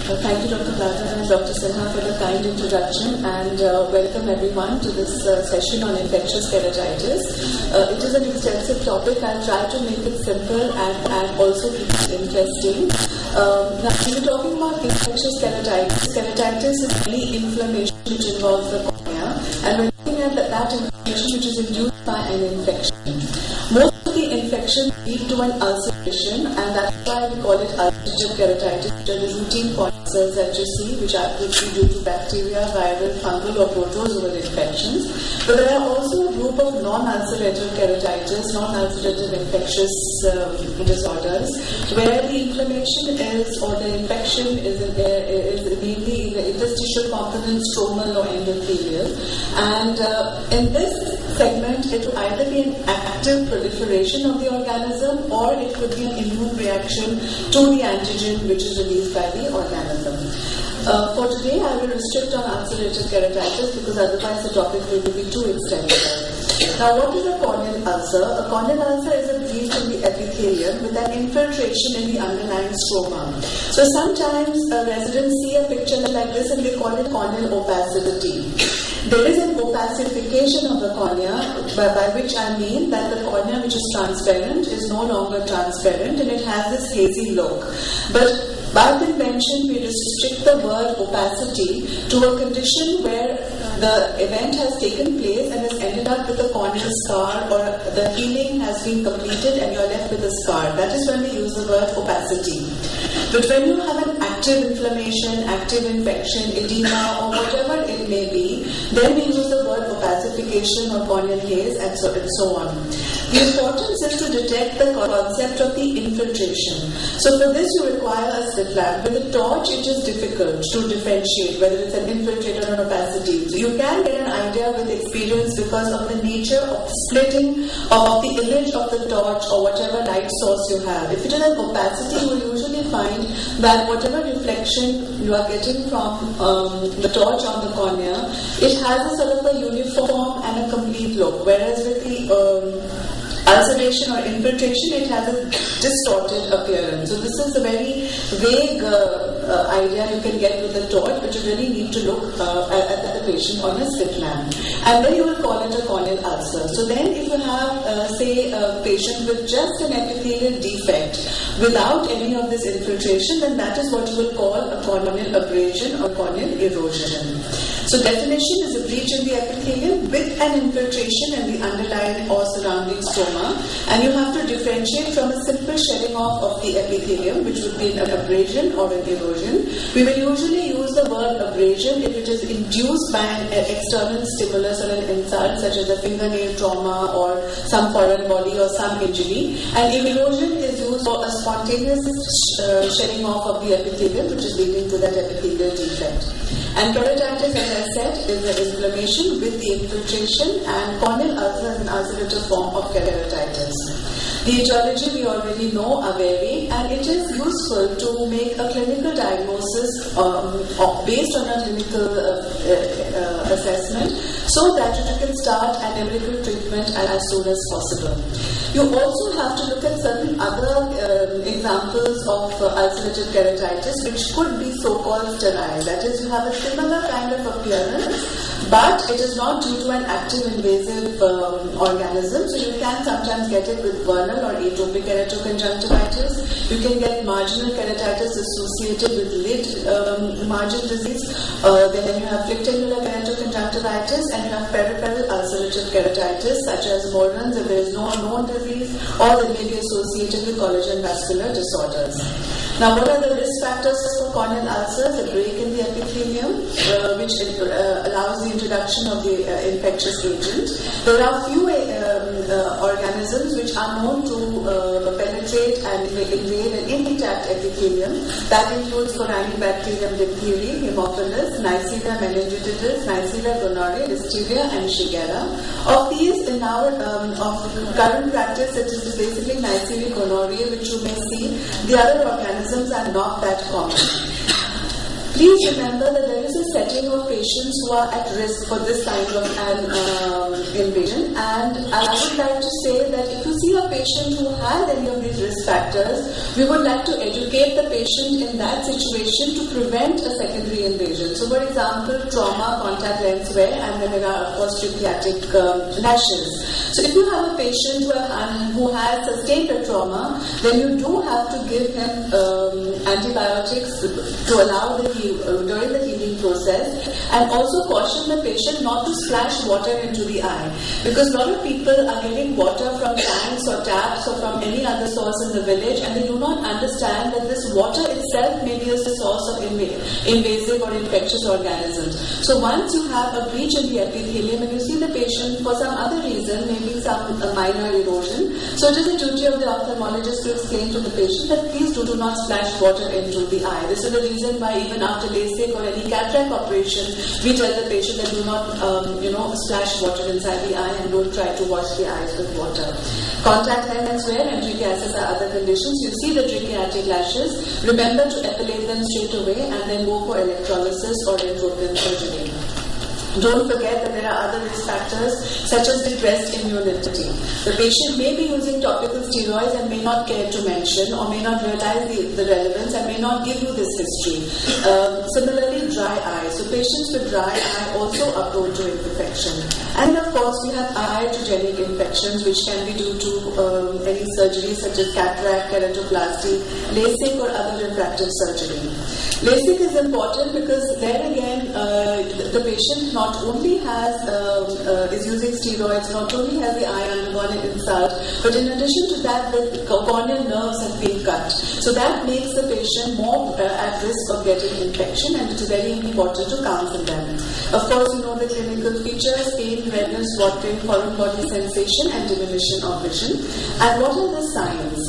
Thank you, Dr. Plata and Dr. Sinha, for the kind introduction, and welcome everyone to this session on infectious keratitis. It is an extensive topic. I'll try to make it simple and also keep it interesting. Now, we're talking about infectious keratitis. Keratitis is any inflammation which involves the cornea, and we're looking at that inflammation which is induced by an infection. Most of the infections lead to an ulceration, and that's why we call it ulcerative keratitis, which are the routine point cells that you see, which could be due to bacteria, viral, fungal, or protozoal infections. But there are also a group of non-ulcerative keratitis, non-ulcerative infectious disorders, where the inflammation is, or the infection is mainly in the interstitial component, stromal or endothelial. And in this segment, it will either be an active proliferation of the organism, or it could be an immune reaction to the antigen which is released by the organism. For today, I will restrict on ulcerative keratitis because otherwise the topic will be too extensive. Now, what is a corneal ulcer? A corneal ulcer is a bleed in the epithelium with an infiltration in the underlying stroma. So sometimes residents see a picture like this and they call it corneal opacity. There is an opacification of the cornea, by which I mean that the cornea which is transparent is no longer transparent and it has this hazy look. But by convention, we restrict the word opacity to a condition where the event has taken place and has ended up with a corneal scar, or the healing has been completed and you are left with a scar. That is when we use the word opacity. But when you have an active inflammation, active infection, edema, or whatever it may be, then we use the word opacification or corneal haze and so on. The importance is to detect the concept of the infiltration. So for this you require a slit lamp. With a torch it is difficult to differentiate whether it's an infiltrator or an opacity. So you can get an idea with experience because of the nature of splitting of the image of the torch or whatever light source you have. If it is an opacity, you will usually find that whatever reflection you are getting from the torch on the cornea, it has a sort of a uniform and a complete look, whereas with the ulceration or infiltration, it has a distorted appearance. So this is a very vague idea you can get with the torch, but you really need to look at the patient on a slit lamp. And then you will call it a corneal ulcer. So then if you have, say, a patient with just an epithelial defect without any of this infiltration, then that is what you will call a corneal abrasion or corneal erosion. So definition is a breach in the epithelium with an infiltration in the underlying or surrounding stroma, and you have to differentiate from a simple shedding off of the epithelium, which would be an abrasion or an erosion. We will usually use the word abrasion if it is induced by an external stimulus or an insult, such as a fingernail trauma or some foreign body or some injury. And erosion is used for a spontaneous shedding off of the epithelium, which is leading to that epithelial defect. And keratitis, as I said, is the inflammation with the infiltration, and corneal ulcer is an ulcerative form of keratitis. The etiology we already know are varied, and it is useful to make a clinical diagnosis based on a clinical assessment, so that you can start an empirical treatment as soon as possible. You also have to look at certain other examples of ulcerative keratitis, which could be so-called sterile. That is, you have a similar kind of appearance, but it is not due to an active invasive organism. So you can sometimes get it with vernal or atopic keratoconjunctivitis. You can get marginal keratitis associated with lid margin disease. Then you have rectangular keratoconjunctivitis, and you have peripheral ulcerative keratitis, such as Moran's if there is no known disease, or they may be associated with collagen vascular disorders. Now, what are the risk factors for corneal ulcers? A break in the epithelium, which allows the introduction of the infectious agent. There are few organisms which are known to penetrate and invade an intact epithelium. That includes Corynebacterium diphtheria, Haemophilus, Neisseria meningitidis, Neisseria gonorrhoeae, Listeria, and Shigella. Of these, in our of current practice, it is basically Neisseria gonorrhoeae, which you may see. The other organisms are not that common. Please remember that there is a setting of patients who are at risk for this kind of an invasion, and I would like to say that if you see a patient who has any of these risk factors, we would like to educate the patient in that situation to prevent a secondary invasion. So, for example, trauma, contact lens wear, and then there are, of course, traumatic lashes. So, if you have a patient who has sustained a trauma, then you do have to give him antibiotics to allow during the healing process, and also caution the patient not to splash water into the eye, because a lot of people are getting water from tanks or taps or from any other source in the village, and they do not understand that this water itself may be a source of invasive or infectious organisms. So once you have a breach in the epithelium and you see the patient for some other reason, maybe some minor erosion, so it is the duty of the ophthalmologist to explain to the patient that please do not splash water into the eye. This is the reason why even after LASIK or any cataract operation, we tell the patient that do not splash water inside the eye and don't try to wash the eyes with water. Contact lens wear and trichiasis are other conditions. You see the trichiatic lashes, remember to epilate them straight away and then go for electrolysis or endocrine surgery. Don't forget that there are other risk factors such as depressed immunity. The patient may be using topical steroids and may not care to mention or may not realize the relevance and may not give you this history. Similarly, dry eye. So patients with dry eye also are prone to infection. And of course, we have iatrogenic infections which can be due to any surgery such as cataract, keratoplasty, LASIK or other refractive surgery. LASIK is important because there again, the patient not only is using steroids, not only has the eye undergone an insult, but in addition to that, the corneal nerves have been cut. So that makes the patient more at risk of getting infection, and it is very important to counsel them. Of course, you know the clinical features: pain, redness, watering, foreign body sensation, and diminution of vision. And what are the signs?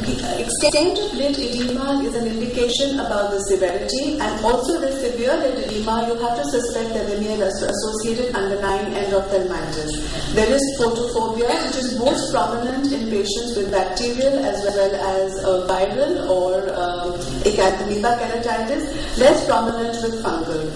The extent of lid edema is an indication about the severity, and also with severe lid edema, you have to suspect that there may be associated underlying endophthalmitis. There is photophobia, which is most prominent in patients with bacterial as well as viral or amoeba keratitis, less prominent with fungal.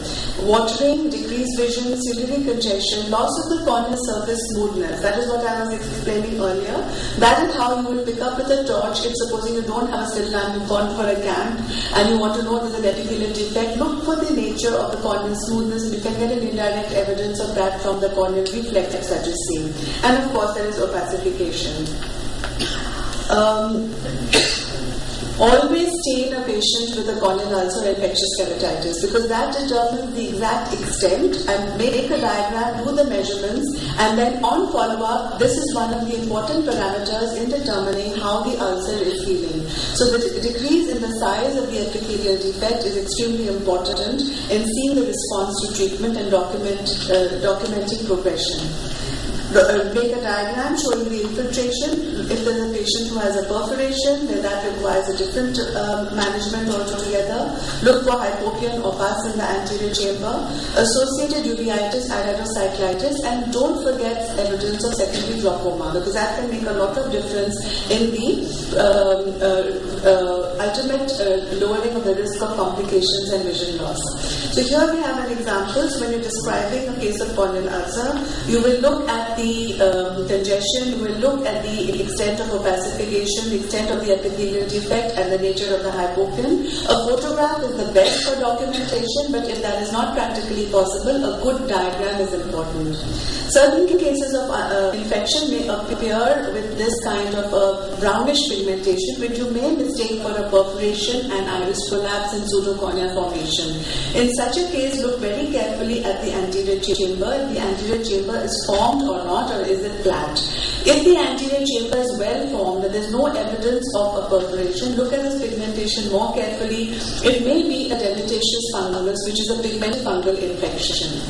Watering, decreased vision, ciliary congestion, loss of the corneal surface smoothness. That is what I was explaining earlier. That is how you will pick up with a torch if supposing you don't have a still lamp, you've gone for a camp and you want to know there's an epithelial defect. Look for the nature of the corneal smoothness, and you can get an indirect evidence of that from the corneal reflex that is seen. And of course there is opacification. Always stain a patient with a corneal ulcer or infectious keratitis, because that determines the exact extent, and make a diagram, do the measurements, and then on follow-up, this is one of the important parameters in determining how the ulcer is healing. So the decrease in the size of the epithelial defect is extremely important in seeing the response to treatment and documenting progression. Make a diagram showing the infiltration. If there is a patient who has a perforation, then that requires a different management altogether. Look for hypopion or pus in the anterior chamber, associated uveitis, iridocyclitis, and don't forget evidence of secondary glaucoma, because that can make a lot of difference in the ultimate lowering of the risk of complications and vision loss. So here we have an example. So when you're describing a case of corneal ulcer, you will look at the congestion, you will look at the extent of opacification, the extent of the epithelial defect, and the nature of the hypopion. A photograph is the best for documentation, but if that is not practically possible, a good diagram is important. Certain cases of infection may appear with this kind of a brownish pigmentation, which you may mistake for a perforation and iris prolapse and pseudocornea formation. In such a case, look very carefully at the anterior chamber. If the anterior chamber is formed or not, or is it flat? If the anterior chamber is well formed, there is no evidence of a perforation, look at this pigmentation more carefully. It may be a dentaceous fungulus, which is a pigmented fungal infection.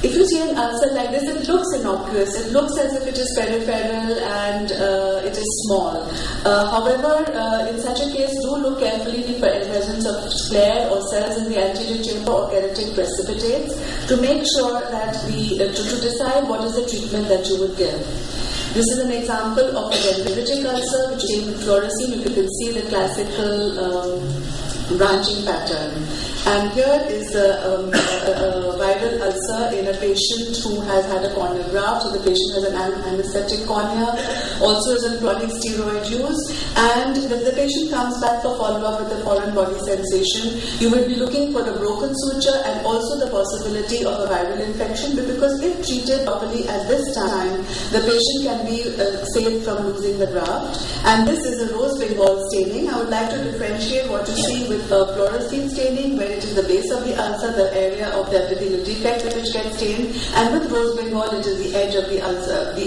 If you see an ulcer like this, it looks innocuous. It looks as if it is peripheral and it is small. However, in such a case, do look carefully in the presence of flare or cells in the anterior chamber or keratic precipitates to make sure that to decide what is the treatment that you would give. This is an example of a dendritic ulcer which came with fluorescein. You can see the classical branching pattern. And here is a viral ulcer in a patient who has had a corneal graft. So the patient has an anesthetic cornea, also is on chronic steroid use. And when the patient comes back for follow-up with a foreign body sensation, you will be looking for a broken suture and also the possibility of a viral infection, because if treated properly at this time, the patient can be saved from losing the graft. And this is a rose Bengal staining. I would like to differentiate what you see with fluorescein staining, where it is the base of the ulcer, the area of the epithelial defect which gets stained, and with rose Bengal it is the edge of the ulcer, the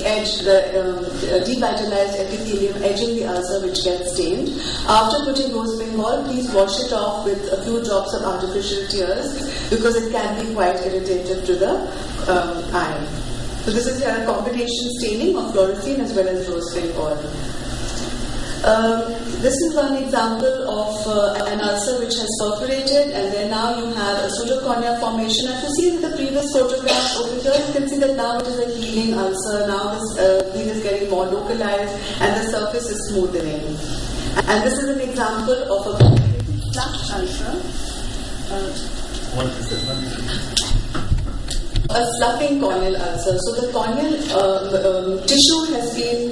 devitalized epithelium edging the ulcer which gets stained. After putting rose Bengal, please wash it off with a few drops of artificial tears, because it can be quite irritative to the eye. So this is a combination staining of fluorescein as well as rose Bengal. This is one example of an ulcer which has perforated, and then now you have a pseudocorneal formation. As you see in the previous photograph over here, you can see that now it is a healing ulcer. Now this thing is getting more localized and the surface is smoothening. And this is an example of a flat ulcer. What is it? A sloughing corneal ulcer. So the corneal tissue has been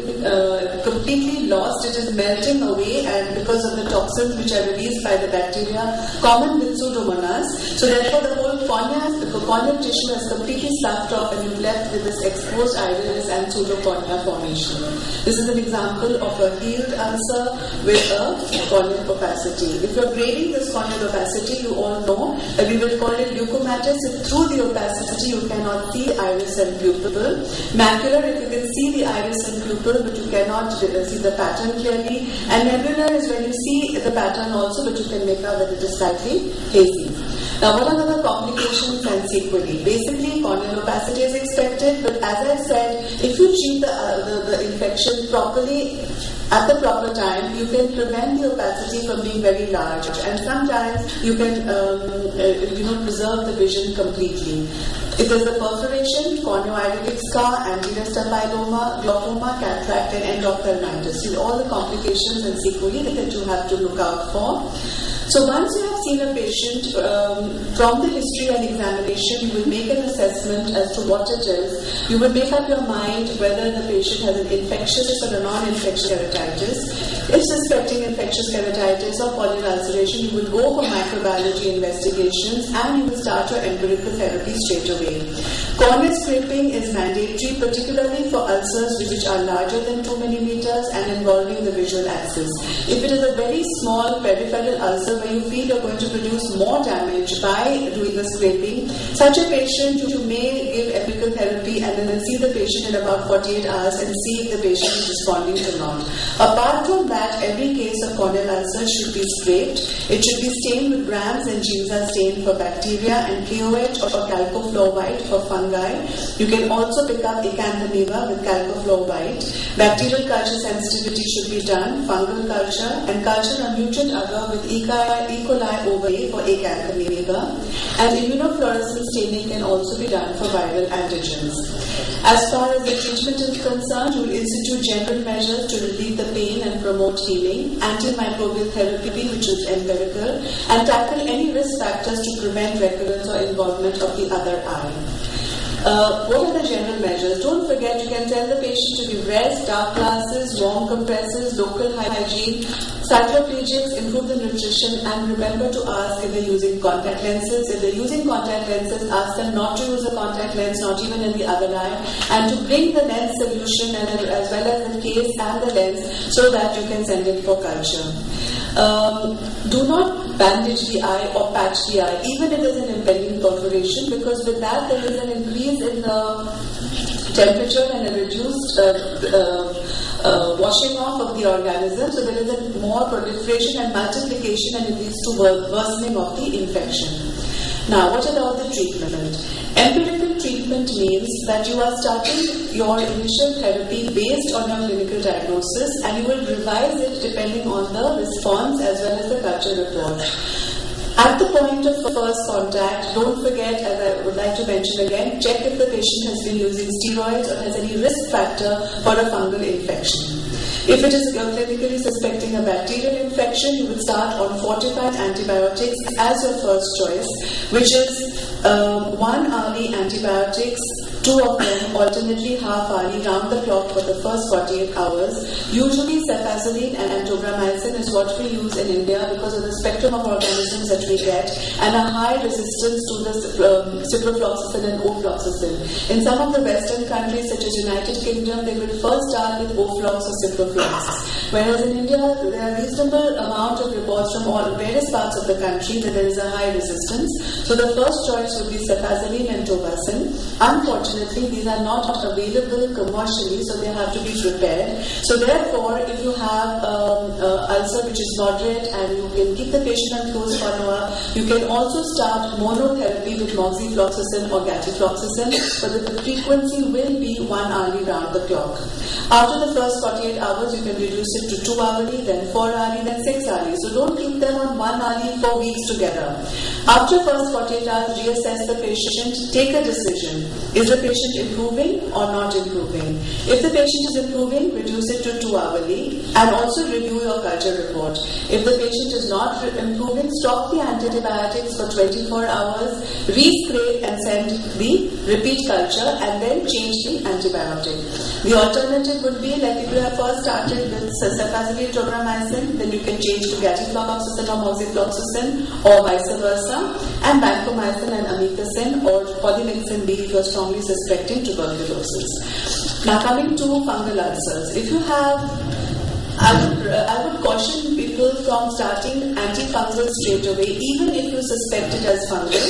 completely lost. It is melting away, and because of the toxins which are released by the bacteria common with Pseudomonas. So therefore the whole corneal tissue has completely sloughed off, and you're left with this exposed iris and pseudocornea formation. This is an example of a healed ulcer with a corneal opacity. If you're grading this corneal opacity, you all know that we will call it leukomatous. If through the opacity you cannot see iris and pupil. Macular, if you can see the iris and pupil, but you cannot see the pattern clearly. And nebular is when you see the pattern also, but you can make out that it is slightly hazy. Now, what are the complications and sequelae? Basically, corneal opacity is expected, but as I said, if you treat the infection properly at the proper time, you can prevent the opacity from being very large, and sometimes you can preserve the vision completely. If there is a perforation, corneoiditic scar, anterior staphyloма, glaucoma, cataract, and endophthalmitis. These are all the complications and sequelae that you have to look out for. So once you have seen a patient, from the history and examination, you will make an assessment as to what it is. You will make up your mind whether the patient has an infectious or a non-infectious keratitis. If suspecting infectious keratitis or corneal ulceration, you will go for microbiology investigations and you will start your empirical therapy straight away. Corneal scraping is mandatory, particularly for ulcers which are larger than 2 millimeters and involving the visual axis. If it is a very small peripheral ulcer where you feel you're going to produce more damage by doing the scraping, such a patient you may give empirical therapy and then see the patient in about 48 hours and see if the patient is responding or not. Apart from that, every case of corneal ulcer should be scraped. It should be stained with Brams and Ginza stain for bacteria and KOH or calcofluor white for fungi. You can also pick up acanthamoeba with calcofluor white. Bacterial culture sensitivity should be done, fungal culture, and culture of nutrient agar with E. coli ovary for acanthamoeba. And immunofluorescence staining can also be done for viral antigens. As far as the treatment is concerned, you will institute general measures to relieve the pain and promote healing, antimicrobial therapy, which is empirical, and tackle any risk factors to prevent recurrence or involvement of the other eye. What are the general measures? Don't forget, you can tell the patient to give rest, dark glasses, warm compresses, local hygiene, cycloplegics, improve the nutrition, and remember to ask if they're using contact lenses. If they're using contact lenses, ask them not to use a contact lens, not even in the other eye, and to bring the lens solution as well as the case and the lens so that you can send it for culture. Do not bandage the eye or patch the eye, even if there is an impending perforation, because with that there is an increase in the temperature and a reduced washing off of the organism, so there is a more proliferation and multiplication, and it leads to worsening of the infection. Now, what about the treatment? Empirical treatment means that you are starting your initial therapy based on your clinical diagnosis, and you will revise it depending on the response as well as the culture report. At the point of first contact, don't forget, as I would like to mention again, check if the patient has been using steroids or has any risk factor for a fungal infection. If it is clinically suspecting a bacterial infection, you would start on fortified antibiotics as your first choice, which is 1 hourly antibiotics, 2 of them alternately half-hourly round the clock for the first 48 hours. Usually cefazolin and antobramycin is what we use in India because of the spectrum of organisms that we get and a high resistance to the ciprofloxacin and ofloxacin. In some of the Western countries such as United Kingdom, they will first start with oflox or ciproflox. Whereas in India, there are reasonable amount of reports from all various parts of the country that there is a high resistance. So the first choice would be cefazolin and tobacin. Unfortunately, these are not available commercially, so they have to be prepared. So therefore, if you have ulcer which is moderate and you can keep the patient on close follow-up, you can also start monotherapy with moxifloxacin or gatifloxacin, but the frequency will be 1 hourly round the clock. After the first 48 hours, you can reduce it to 2 hourly, then 4 hourly, then 6 hourly. So don't keep them on 1 hourly for weeks together. After first 48 hours, reassess the patient, take a decision. Is the patient improving or not improving? If the patient is improving, reduce it to 2 hourly and also review your culture report. If the patient is not improving, stop the antibiotics for 24 hours, re-scrape and send the repeat culture and then change the antibiotic. The alternative would be like if you have first started with cefazolin, tobramycin, then you can change to gatifloxacin or moxifloxacin or vice versa, and vancomycin and amikacin or polymyxin B if you are strongly suspecting tuberculosis. Now coming to fungal ulcers. If you have I would caution people from starting antifungal straight away, even if you suspect it as fungal.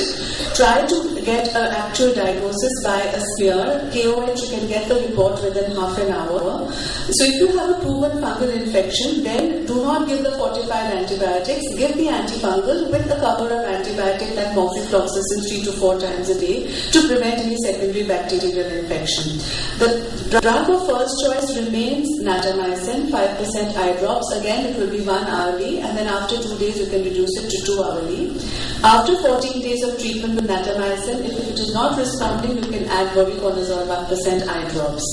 Try to get an actual diagnosis by a smear. KOH, you can get the report within half an hour. So if you have a proven fungal infection, then do not give the fortified antibiotics. Give the antifungal with a cover of antibiotic like moxifloxacin 3 to 4 times a day to prevent any secondary bacterial infection. The drug of first choice remains natamycin, 5% eye drops. Again, it will be 1 hourly, and then after 2 days you can reduce it to 2 hourly. After 14 days of treatment with natamycin, if it is not responding, you can add voriconazole 1% eye drops.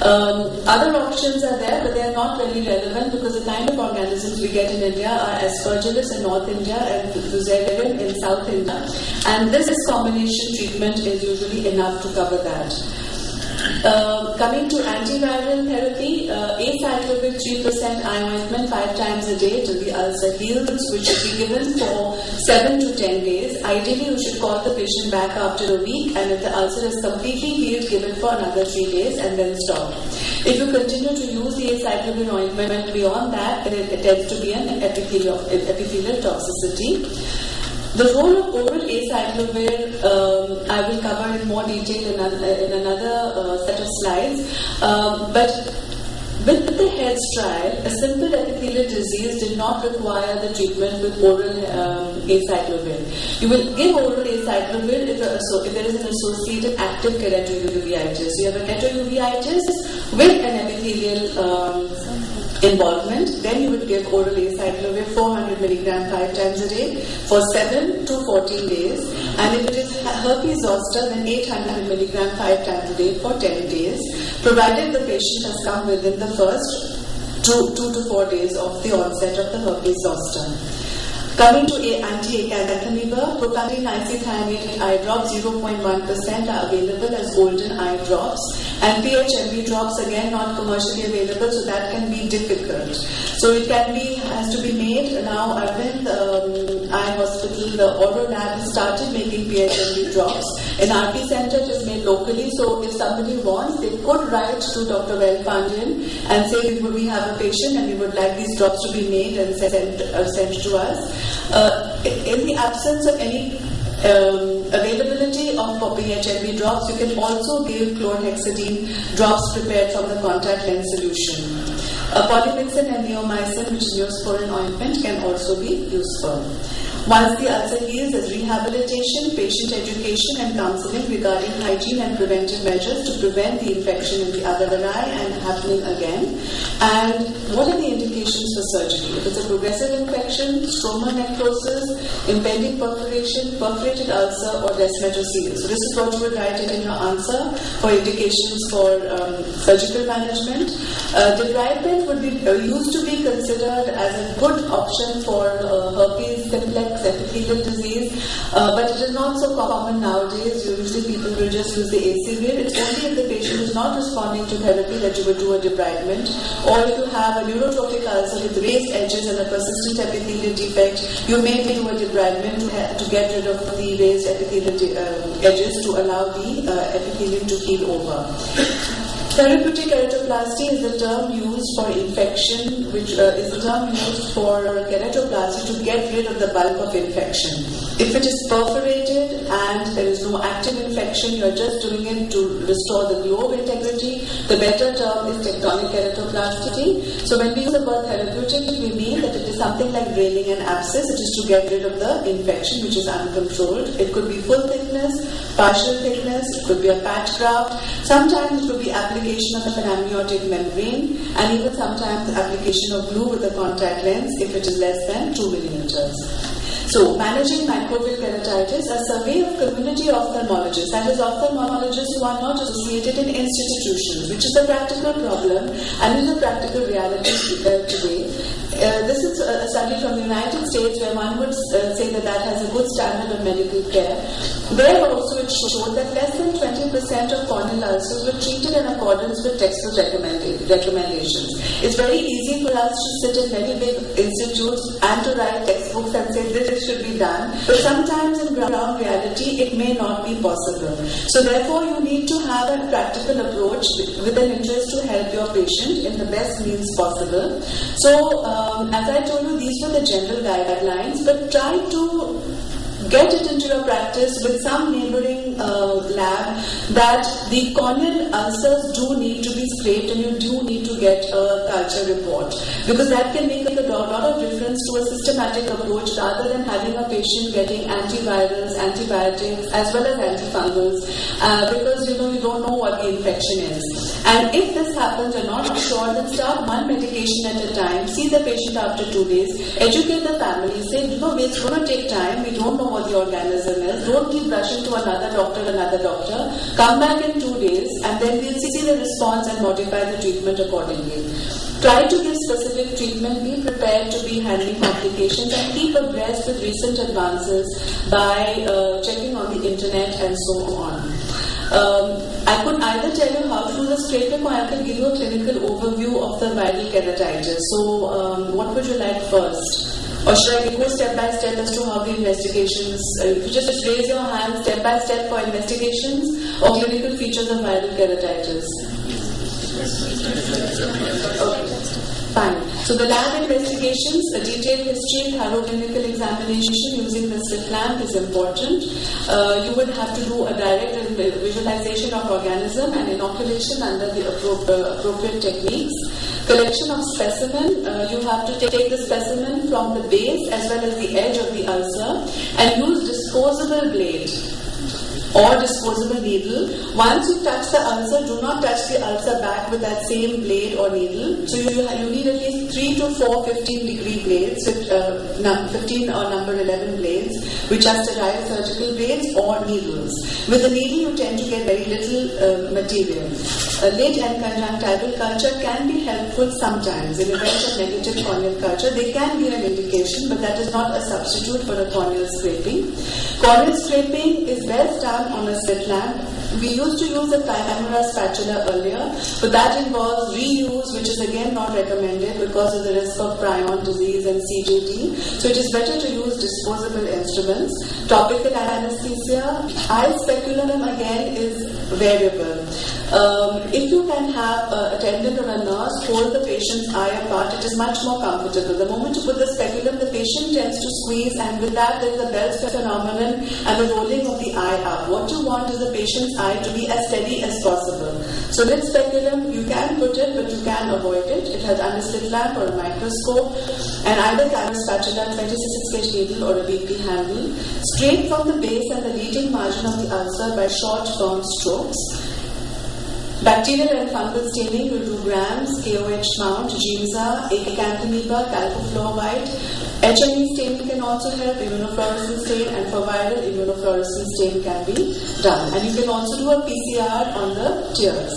Other options are there, but they are not really relevant because the kind of organisms we get in India are Aspergillus in North India and Fusarium in South India, and this combination treatment is usually enough to cover that. Coming to antiviral therapy, acyclovir 3% eye ointment 5 times a day till the ulcer heals, which should be given for 7 to 10 days. Ideally, you should call the patient back after a week, and if the ulcer is completely healed, give it for another 3 days and then stop. If you continue to use the acyclovir ointment beyond that, then it tends to be an epithelial toxicity. The role of oral acyclovir I will cover in more detail in another set of slides. But with the HEADS trial, a simple epithelial disease did not require the treatment with oral acyclovir. You will give oral acyclovir if there is an associated active keratouveitis. You have a keratouveitis with an epithelial involvement, then you would give oral acyclovir 400 mg 5 times a day for 7 to 14 days, and if it is herpes zoster, then 800 mg 5 times a day for 10 days, provided the patient has come within the first 2 to 4 days of the onset of the herpes zoster. Coming to anti-acanthamoeba, propamine isothiamate eye drops 0.1% are available as golden eye drops, and PHMB drops again not commercially available, so that can be difficult. So it has to be made. Now Arvind Eye Hospital, the Oro Lab has started making PHMB drops. In RP Center, it is made locally, so if somebody wants, they could write to Dr. Velpandian and say we have a patient and we would like these drops to be made and sent to us. In the absence of any availability of PHMB drops, you can also give chlorhexidine drops prepared from the contact lens solution. Polymyxin and neomycin, which is Neosporin ointment, can also be useful. Once the ulcer heals, there's rehabilitation, patient education and counseling regarding hygiene and preventive measures to prevent the infection in the other eye and happening again. And what are the indications for for surgery. If it's a progressive infection, stroma necrosis, impending perforation, perforated ulcer, or descemetocele. So this is what you would write it in your answer for indications for surgical management. Debridement would be used to be considered as a good option for herpes simplex epithelial disease, but it is not so common nowadays. Usually people will just use the Acivir. It's only if the patient is not responding to therapy that you would do a debridement, or if you have a neurotrophic ulcer with raised edges and a persistent epithelial defect, you may do a debridement to get rid of the raised epithelial edges to allow the epithelium to heal over. Therapeutic keratoplasty is the term used for infection, which is the term used for keratoplasty to get rid of the bulk of infection. If it is perforated and there is no active infection, you are just doing it to restore the lobe integrity, the better term is tectonic keratoplasty. So when we use the word therapeutic, we mean that it is something like draining an abscess. It is to get rid of the infection which is uncontrolled. It could be full thickness, partial thickness, it could be a patch graft. Sometimes it could be application of an amniotic membrane, and even sometimes the application of glue with a contact lens if it is less than 2 millimeters. So, managing microbial keratitis, a survey of community ophthalmologists, that is ophthalmologists who are not associated in institutions, which is a practical problem and is a practical reality today. This is a study from the United States where one would say that has a good standard of medical care. There also it showed that less than 20% of corneal ulcers were treated in accordance with textbook recommendations. It's very easy for us to sit in very big institutes and to write textbooks and say this should be done, but sometimes in ground reality it may not be possible. So therefore you need to have a practical approach with an interest to help your patient in the best means possible. So as I told you, these were the general guidelines, but try to get it into your practice with some neighboring lab that the corneal ulcers do need to be scraped and you do need to get a culture report, because that can make a lot of difference to a systematic approach rather than having a patient getting antivirals, antibiotics as well as antifungals because you don't know what the infection is. And if this happens, you're not sure, then start one medication at a time, see the patient after 2 days, educate the family, say, it's going to take time, we don't know what the organism is, don't keep rushing to another doctor, come back in 2 days and then we'll see the response and modify the treatment accordingly. Try to give specific treatment, be prepared to be handling complications and keep abreast with recent advances by checking on the internet and so on. I could either tell you how to do the scraping or I can give you a clinical overview of the viral keratitis. So what would you like first? Or should I go step by step as to how the investigations, if you just raise your hand step by step for investigations or clinical features of viral keratitis? Okay, fine. So the lab investigations, a detailed history, thorough clinical examination using the slit lamp is important. You would have to do a direct visualization of organism and inoculation under the appropriate techniques. Collection of specimen, you have to take the specimen from the base as well as the edge of the ulcer and use disposable blade or disposable needle. Once you touch the ulcer, do not touch the ulcer back with that same blade or needle. So you need at least 3 to 4 15-degree blades, 15 or number 11 blades, which are sterile surgical blades or needles. With the needle, you tend to get very little material. Late and conjunctival culture can be helpful sometimes. In event of negative corneal culture, they can be an indication, but that is not a substitute for a corneal scraping. Corneal scraping is best done on a slit lamp. We used to use the camera spatula earlier, but that involves reuse, which is again not recommended because of the risk of prion disease and CJD. So it is better to use disposable instruments. Topical anesthesia, eye speculum again is variable. If you can have an attendant or a nurse hold the patient's eye apart, it is much more comfortable. The moment you put the speculum, the patient tends to squeeze, and with that there is a Bell's phenomenon and the rolling of the eye up. What you want is the patient's eye to be as steady as possible. So with speculum, you can put it, but you can avoid it. It has under slit lamp or a microscope, and either camera spatula, 26 gauge needle or a BP handle, straight from the base and the leading margin of the ulcer by short, firm strokes. Bacterial and fungal staining will do grams, KOH mount, Giemsa, Acanthamiba, calcofluoride. HNE staining can also help, immunofluorescence stain, and for viral immunofluorescence stain can be done. And you can also do a PCR on the tears.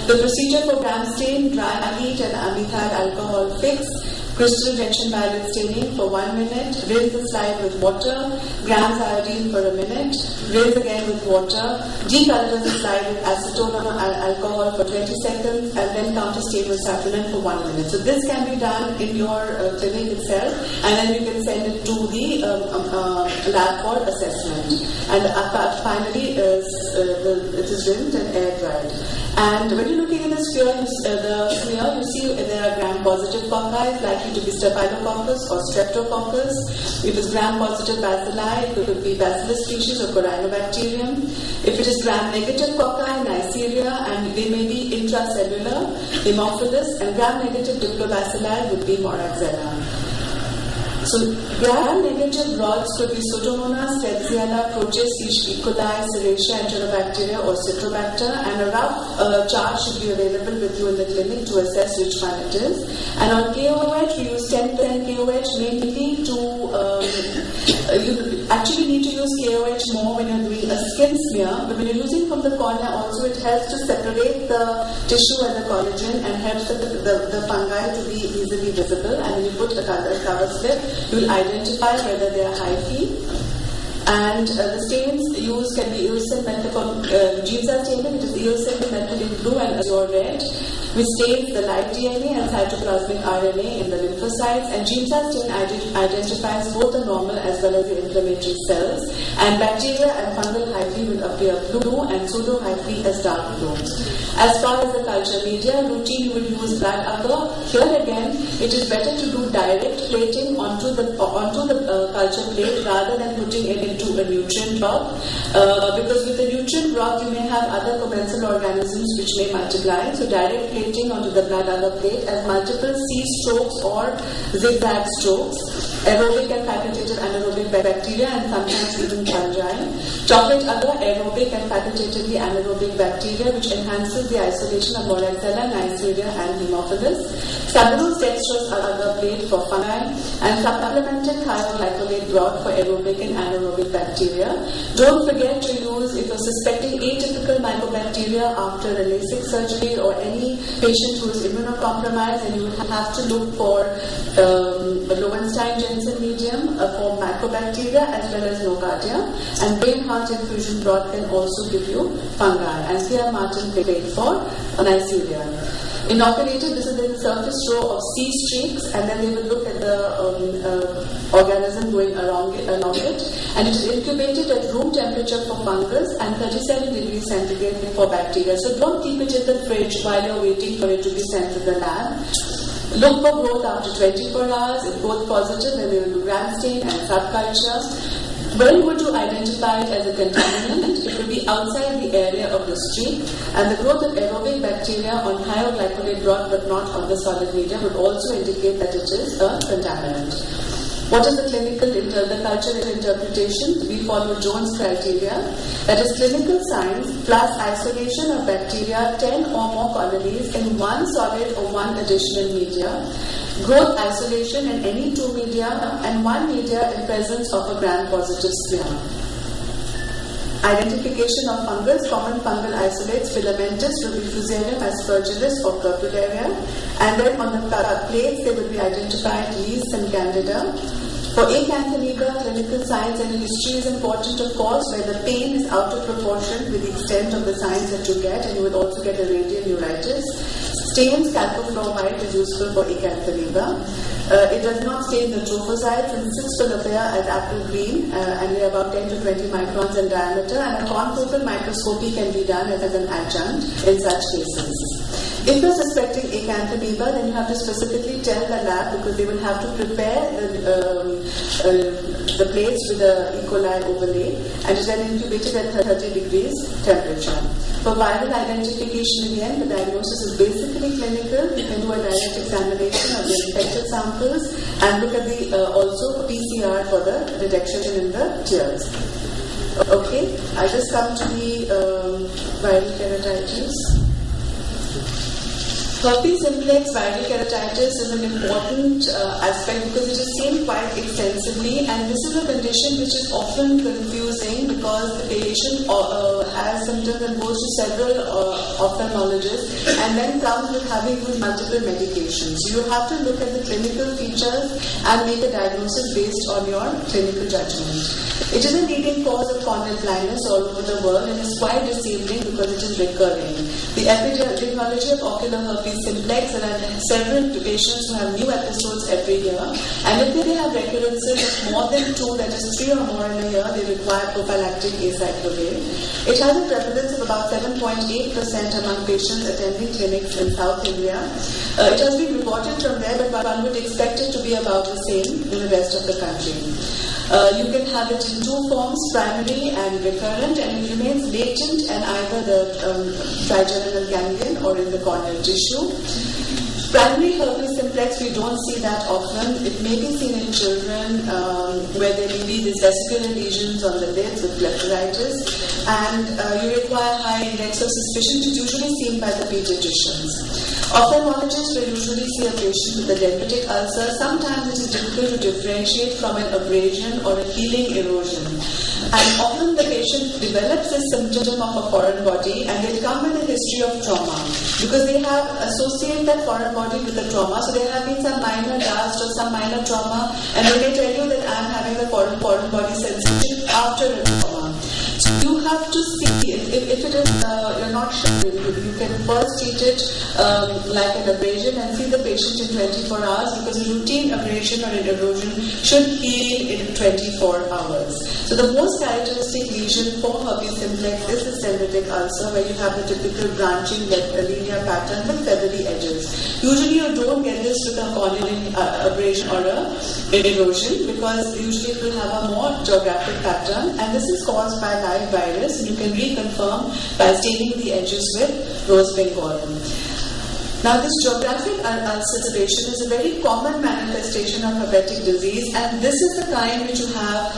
The procedure for gram stain, dry heat and amethyl alcohol fix. Crystal tension violet staining for 1 minute, rinse the slide with water, grams iodine for a minute, rinse again with water, decolor the slide with acetone or alcohol for 20 seconds, and then counter stain with safranin for 1 minute. So this can be done in your clinic itself, and then you can send it to the lab for assessment. And finally, it is rinsed and air dried. And when you're looking at the sphere, you see there are gram-positive cocci, likely to be Staphylococcus or Streptococcus. If it's gram-positive bacilli, it could be Bacillus species or Corynebacterium. If it is gram-negative cocci, Neisseria, and they may be intracellular, Haemophilus, and gram-negative diplobacilli would be Moraxella. So, gram-negative rods could be Pseudomonas, Klebsiella, Proteus, E. coli, Serratia, Enterobacteria, or Citrobacter, and a rough chart should be available with you in the clinic to assess which one it is. And on KOH, we use 10% KOH mainly to, you actually need to use KOH more when you're doing a skin smear, but when you're using from the cornea also, it helps to separate the tissue and the collagen and helps the fungi to be easily visible. And when you put a cover slip, you will identify whether they are hyphae. And the stains used can be eosine Giemsa staining, it is eosine methylene blue and azure red, which stains the live DNA and cytoplasmic RNA in the lymphocytes. And Giemsa stain identifies both the normal as well as the inflammatory cells. And bacteria and fungal hyphae will appear blue and pseudo hyphae as dark blue. As far as the culture media, routine will use blood agar. Here again, it is better to do direct plating onto the culture plate rather than putting it into a nutrient rock, because with the nutrient rock you may have other commensal organisms which may multiply. So direct plating onto the blood agar plate as multiple C strokes or zigzag strokes, aerobic and facultative anaerobic bacteria and sometimes even fungi. Chocolate agar, aerobic and facultatively anaerobic bacteria which enhances the isolation of Moraxella, Neisseria and Haemophilus. Sucrose dextrose agar plate for fungi and supplemented thioglycolate broth for aerobic and anaerobic bacteria. Don't forget to use, if you're suspecting atypical mycobacteria after a LASIK surgery or any patient who is immunocompromised, and you will have to look for Lowenstein-Jensen medium for mycobacteria as well as nocardia. And brain heart infusion broth can also give you fungi. And Pierre Martin plate for Neisseria. Inoculated, this is the surface row of C streaks, and then they will look at the organism going along it, and it is incubated at room temperature for fungus and 37 degrees centigrade for bacteria. So don't keep it in the fridge while you're waiting for it to be sent to the lab. Look for growth after 24 hours. If both positive, then we will do gram stain and subculture. When would you identify it as a contaminant? It will be outside the area of the streak, and the growth of aerobic bacteria on thioglycolate broth but not on the solid media would also indicate that it is a contaminant. What is the the culture interpretation? We follow Jones criteria, that is clinical signs plus isolation of bacteria, 10 or more colonies in one solid or one additional media, growth isolation in any two media, and one media in presence of a gram-positive smear. Identification of fungus, common fungal isolates, filamentous, will be Fusarium, Aspergillus or Purpuraria, and then on the plates they will be identified yeast and Candida. For Acanthamiba, clinical signs and history is important, of course, where the pain is out of proportion with the extent of the signs that you get, and you will also get a radial neuritis. Stains, calcofluoride is useful for Acanthamiba. It does not stain the trophocytes, and cysts will appear as apple green, and they are about 10 to 20 microns in diameter, and a confocal microscopy can be done as an adjunct in such cases. If you're suspecting Acanthamiba, then you have to specifically tell the lab, because they will have to prepare the plates with the E. coli overlay, and is then incubated at 30 degrees temperature. For viral identification, again, the diagnosis is basically clinical. You can do a direct examination of the infected samples and look at the also PCR for the detection in the tears. Okay, I just come to the viral keratitis. Herpes simplex viral keratitis is an important aspect because it is seen quite extensively, and this is a condition which is often confusing because the patient has symptoms and goes to several ophthalmologists and then comes with having used multiple medications. You have to look at the clinical features and make a diagnosis based on your clinical judgment. It is a leading cause of corneal blindness all over the world and is quite disabling because it is recurring. The epidemiology of ocular herpes simplex, there are several patients who have new episodes every year, and if they have recurrences of more than 2, that is 3 or more in a year, they require prophylactic acyclovir. It has a prevalence of about 7.8% among patients attending clinics in South India. It has been reported from there, but one would expect it to be about the same in the rest of the country. You can have it in 2 forms, primary and recurrent, and it remains latent in either the trigeminal ganglion or in the corneal tissue. Primary herpes simplex, we don't see that often. It may be seen in children where there may be these vesicular lesions on the lids with blepharitis, and you require high index of suspicion, which is usually seen by the pediatricians. Ophthalmologists will usually see a patient with a dendritic ulcer. Sometimes it is difficult to differentiate from an abrasion or a healing erosion. And often the patient develops this symptom of a foreign body and they come with a history of trauma because they have associated that foreign body with the trauma. So there have been some minor dust or some minor trauma, and they may tell you that I am having a foreign body sensation after a trauma. So you have to see if it is you're not sure, you can first treat it like an abrasion and see the patient in 24 hours because a routine abrasion or an erosion should heal in 24 hours. So the most characteristic lesion for herpes simplex is the dendritic ulcer, where you have the typical branching linear pattern with feathery edges. Usually you don't get this with a corneal abrasion or an erosion because usually it will have a more geographic pattern, and this is caused by live virus, and you can reconfirm by staining the edges with rose bengal. Now, this geographic ulceration is a very common manifestation of herpetic disease, and this is the kind which you have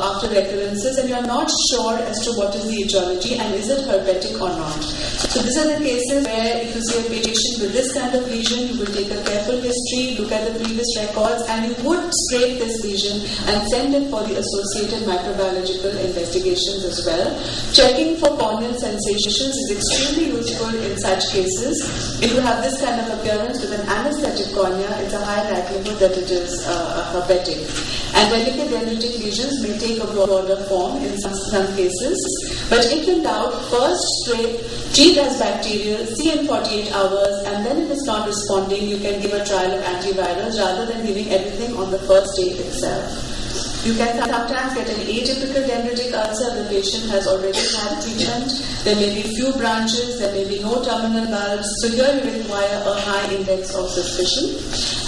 after recurrences, and you are not sure as to what is the etiology and is it herpetic or not. So these are the cases where if you see a patient with this kind of lesion, you will take a careful history, look at the previous records, and you would scrape this lesion and send it for the associated microbiological investigations as well. Checking for corneal sensations is extremely useful in such cases. If you have this kind of appearance with an anesthetic cornea, it's a high likelihood that it is herpetic. And delicate dendritic lesions may take a broader form in some cases. But if in doubt, first treat as bacterial, see in 48 hours, and then if it's not responding, you can give a trial of antivirals rather than giving everything on the first day itself. You can sometimes get an atypical dendritic ulcer. The patient has already had treatment. There may be few branches. There may be no terminal bulbs. So here you require a high index of suspicion.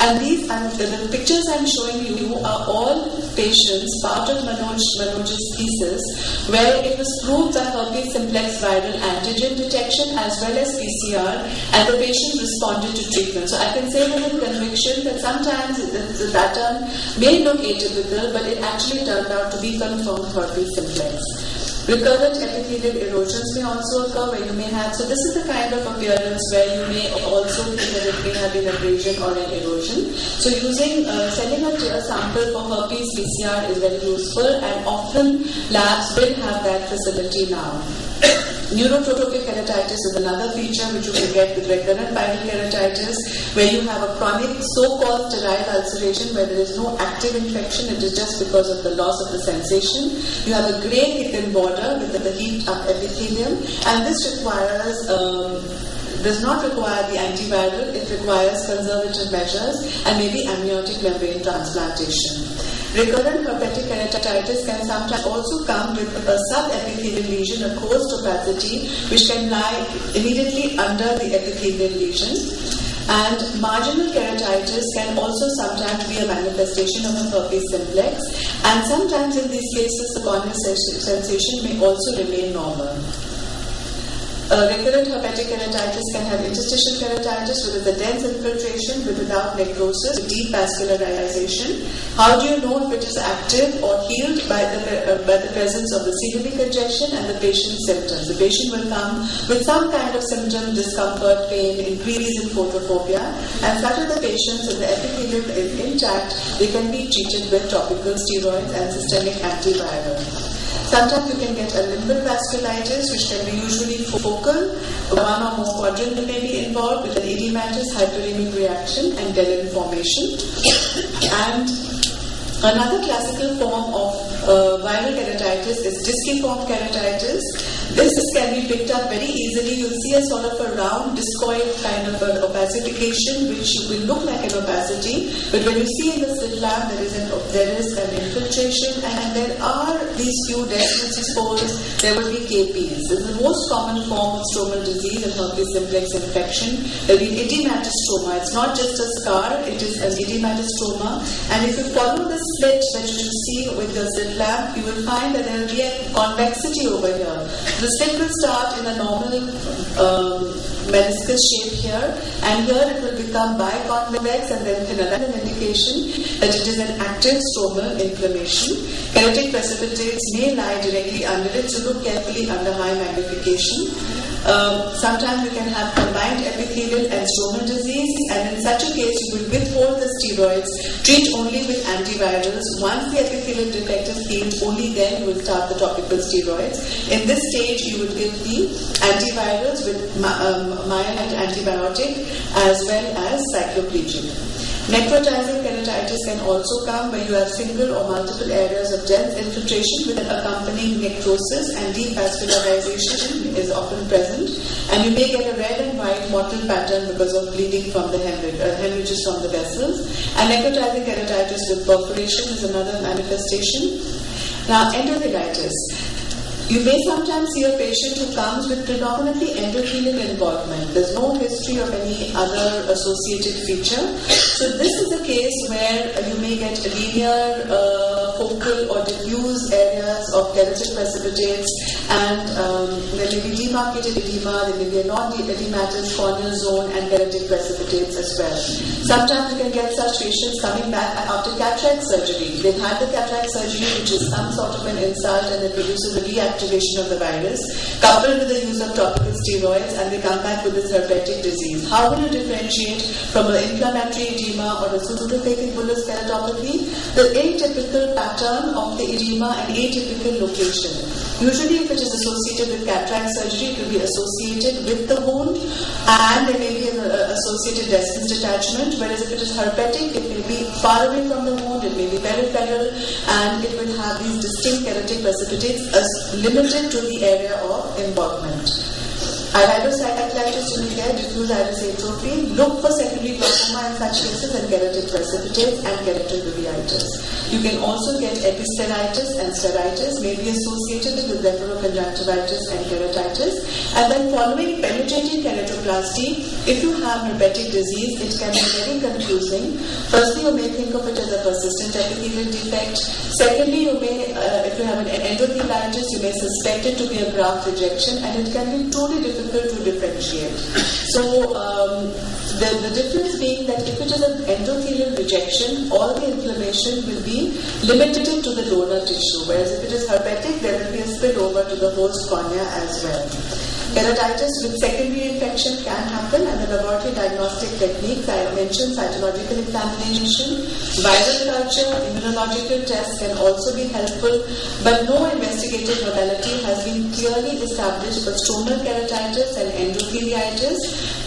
And the pictures I'm showing you are all patients, part of Manoj's thesis, where it was proved by herpes simplex viral antigen detection as well as PCR, and the patient responded to treatment. So I can say with conviction that sometimes the pattern may look atypical, but it actually turned out to be confirmed herpes simplex. Recurrent epithelial erosions may also occur where you may have, so this is the kind of appearance where you may also think that it may have been abrasion or an erosion. So sending a sample for herpes PCR is very useful, and often labs will have that facility now. Neurotrophic keratitis is another feature which you can get with recurrent viral keratitis, where you have a chronic so-called sterile ulceration where there is no active infection, it is just because of the loss of the sensation. You have a grey thickened border with the heaped up epithelium, and this does not require the antiviral, it requires conservative measures and maybe amniotic membrane transplantation. Recurrent herpetic keratitis can sometimes also come with a subepithelial lesion, a closed opacity, which can lie immediately under the epithelial lesion. And marginal keratitis can also sometimes be a manifestation of a herpes simplex, and sometimes in these cases the corneal sensation may also remain normal. Recurrent herpetic keratitis can have interstitial keratitis, which is a dense infiltration without necrosis, deep vascularization. How do you know if it is active or healed? By the presence of the ciliary congestion and the patient's symptoms. The patient will come with some kind of symptom, discomfort, pain, increase in photophobia, and such are the patients, if the epithelium is intact, they can be treated with topical steroids and systemic antiviral. Sometimes you can get a limbal vasculitis, which can be usually focal. One or more quadrant may be involved with an edematous hyperemic reaction and Dellin formation. And another classical form of viral keratitis is disciform keratitis. This can be picked up very easily. You'll see a sort of a round discoid kind of an opacification, which will look like an opacity. But when you see in the slit lamp, there is an infiltration, and there are these few descent spores. There will be KPs. This is the most common form of stromal disease and herpes simplex infection. There will be edematous stroma. It's not just a scar; it is an edematous stroma. And if you follow the slit that you see with the slit lamp, you will find that there will be a convexity over here. The slit will start in a normal meniscus shape here, and here it will become biconvex and then thinner. That's an indication that it is an active stromal inflammation. Keratic precipitates may lie directly under it, so look carefully under high magnification. Sometimes you can have combined epithelial and stromal disease, and in such a case you will withhold the steroids, treat only with antivirals. Once the epithelial defect is healed, only then you will start the topical steroids. In this stage you will give the antivirals with mild antibiotic as well as cycloplegic. Necrotizing keratitis can also come where you have single or multiple areas of dense infiltration with an accompanying necrosis, and deep vascularization is often present, and you may get a red and white mottled pattern because of bleeding from the hemorrhages from the vessels. And necrotizing keratitis with perforation is another manifestation. Now, endothelitis. You may sometimes see a patient who comes with predominantly endothelial involvement. There's no history of any other associated feature. So this is a case where you may get linear, focal or diffuse areas of keratic precipitates, and there may be demarcated edema, there may be a non-edematous corneal zone and keratic precipitates as well. Sometimes you can get such patients coming back after cataract surgery. They've had the cataract surgery, which is some sort of an insult, and it produces a reactivation of the virus, coupled with the use of topical steroids, and they come back with this herpetic disease. How will you differentiate from an inflammatory edema or a pseudophakic bullous keratopathy? The atypical pattern of the edema and atypical location. Usually, if it is associated with cataract surgery, it will be associated with the wound, and there may be an associated descent detachment. Whereas if it is herpetic, it may be far away from the wound, it may be peripheral, and it will have these distinct keratic precipitates limited to the area of involvement. Iridocyclitis, you may get diffuse iris atrophy. Look for secondary glaucoma in such cases, and keratic precipitates and keratouveitis. You can also get episteritis and steritis, may be associated with blepharoconjunctivitis and keratitis. And then following penetrating keratoplasty, if you have herpetic disease, it can be very confusing. Firstly, you may think of it as a persistent epithelial defect. Secondly, you may, if you have an endothelitis, you may suspect it to be a graft rejection, and it can be truly difficult to differentiate. So, the difference being that if it is an endothelial rejection, all the inflammation will be limited to the donor tissue, whereas if it is herpetic, there will be a spillover to the host cornea as well. Keratitis with secondary infection can happen, and the laboratory diagnostic techniques I mentioned, cytological examination, viral culture, immunological tests can also be helpful, but no investigative modality has been clearly established for stromal keratitis and endotheliitis.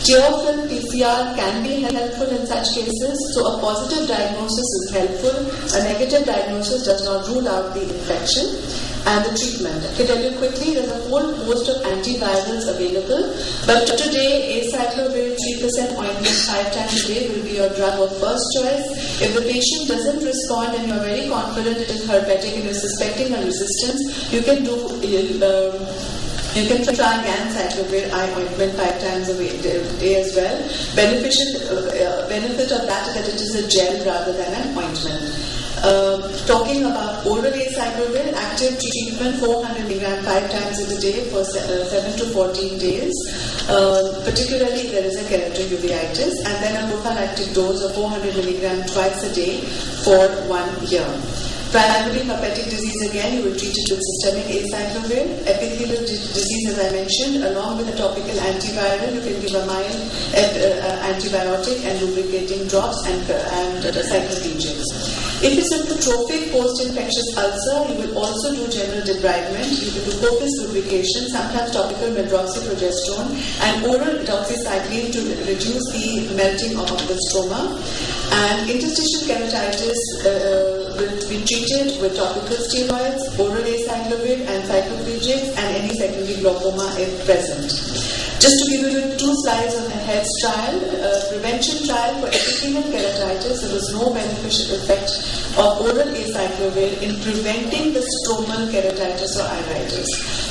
Tear film PCR can be helpful in such cases, so a positive diagnosis is helpful. A negative diagnosis does not rule out the infection. And the treatment. To tell you quickly, there's a whole host of antivirals available, but today acyclovir 3% ointment 5 times a day will be your drug of first choice. If the patient doesn't respond and you're very confident it is herpetic and you're suspecting a resistance, you can try ganciclovir eye ointment 5 times a day as well. Benefit of that is that it is a gel rather than an ointment. talking about oral acyclovir, active treatment 400 mg 5 times in a day for 7 to 14 days. Particularly there is a keratouveitis, and then a prophylactic dose of 400 mg twice a day for 1 year. Primary herpetic disease, again, you will treat it with systemic acyclovir. Epithelial disease, as I mentioned, along with a topical antiviral, you can give a mild antibiotic and lubricating drops and cycloplegics. If it's a trophic post-infectious ulcer, you will also do general debridement. You will do copious lubrication, sometimes topical medroxyprogesterone, and oral doxycycline to reduce the melting of the stroma. And interstitial keratitis will be treated with topical steroids, oral acyclovir and cycloplegics, and any secondary glaucoma if present. Just to give you 2 slides on the HEADS trial, prevention trial for epithelial keratitis, there was no beneficial effect of oral acyclovir in preventing the stromal keratitis or iritis.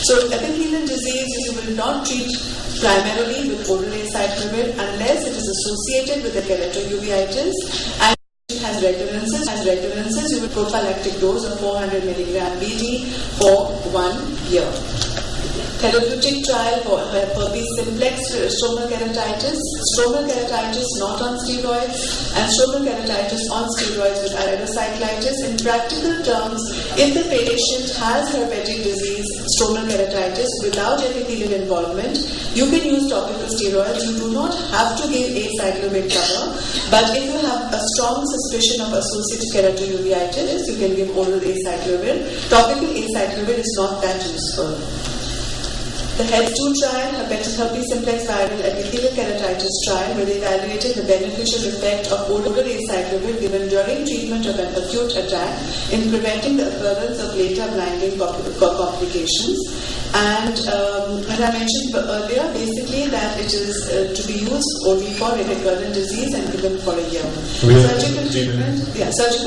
So epithelial disease you will not treat primarily with oral acyclovir unless it is associated with a keratouveitis and has recurrences, you will prophylactic dose of 400 mg BD for 1 year. Therapeutic trial for herpes simplex stromal keratitis not on steroids, and stromal keratitis on steroids with iridocyclitis. In practical terms, if the patient has herpetic disease, stromal keratitis without epithelial involvement, you can use topical steroids. You do not have to give acyclovir cover, but if you have a strong suspicion of associated keratouveitis, you can give oral acyclovir. Topical acyclovir is not that useful. The HEADS 2 trial, herpes simplex viral epithelial keratitis trial, where they evaluated the beneficial effect of oral acyclovir given during treatment of an acute attack in preventing the occurrence of later blinding complications. And as I mentioned earlier, basically that it is to be used only for recurrent disease and given for a year. Surgical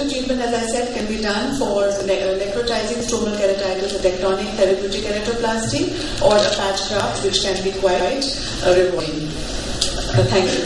treatment, as I said, can be done for necrotizing stromal keratitis, a tectonic therapeutic keratoplasty, or a patch graft, which can be quite rewarding. Thank you.